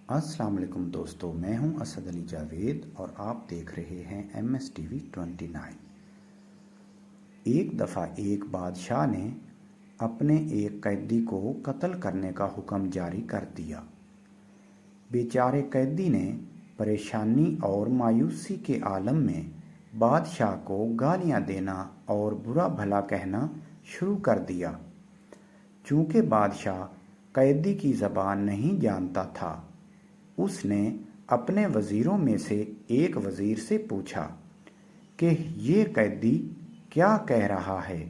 السلام علیکم دوستو، میں ہوں اسد علی جاوید اور آپ دیکھ رہے ہیں MS-TV 29۔ ایک دفعہ ایک بادشاہ نے اپنے ایک قیدی کو قتل کرنے کا حکم جاری کر دیا۔ بیچارے قیدی نے پریشانی اور مایوسی کے عالم میں بادشاہ کو گالیاں دینا اور برا بھلا کہنا شروع کر دیا۔ چونکہ بادشاہ قیدی کی زبان نہیں جانتا تھا، اس نے اپنے وزیروں میں سے ایک وزیر سے پوچھا کہ یہ قیدی کیا کہہ رہا ہے۔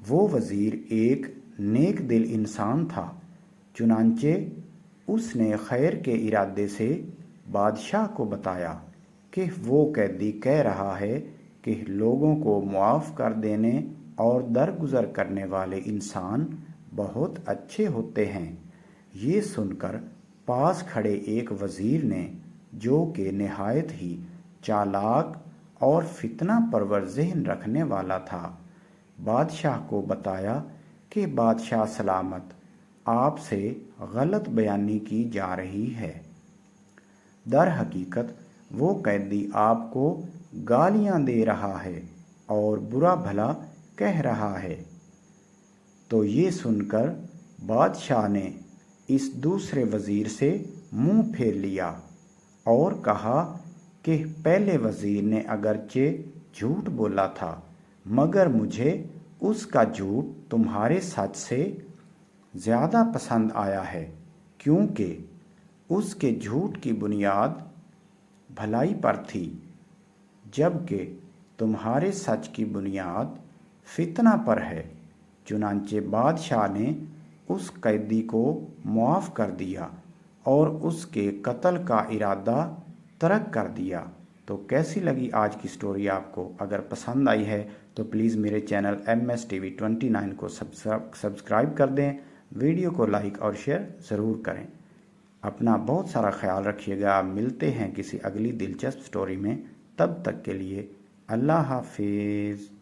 وہ وزیر ایک نیک دل انسان تھا، چنانچہ اس نے خیر کے ارادے سے بادشاہ کو بتایا کہ وہ قیدی کہہ رہا ہے کہ لوگوں کو معاف کر دینے اور درگزر کرنے والے انسان بہت اچھے ہوتے ہیں۔ یہ سن کر پاس کھڑے ایک وزیر نے، جو کہ نہایت ہی چالاک اور فتنہ پرور ذہن رکھنے والا تھا، بادشاہ کو بتایا کہ بادشاہ سلامت، آپ سے غلط بیانی کی جا رہی ہے۔ در حقیقت وہ قیدی آپ کو گالیاں دے رہا ہے اور برا بھلا کہہ رہا ہے۔ تو یہ سن کر بادشاہ نے اس دوسرے وزیر سے منہ پھیر لیا اور کہا کہ پہلے وزیر نے اگرچہ جھوٹ بولا تھا، مگر مجھے اس کا جھوٹ تمہارے سچ سے زیادہ پسند آیا ہے، کیونکہ اس کے جھوٹ کی بنیاد بھلائی پر تھی، جبکہ تمہارے سچ کی بنیاد فتنہ پر ہے۔ چنانچہ بادشاہ نے اس قیدی کو معاف کر دیا اور اس کے قتل کا ارادہ ترک کر دیا۔ تو کیسی لگی آج کی سٹوری آپ کو؟ اگر پسند آئی ہے تو پلیز میرے چینل MS-TV 29 کو سبسکرائب کر دیں، ویڈیو کو لائک اور شیئر ضرور کریں۔ اپنا بہت سارا خیال رکھیے گا۔ ملتے ہیں کسی اگلی دلچسپ سٹوری میں، تب تک کے لیے اللہ حافظ۔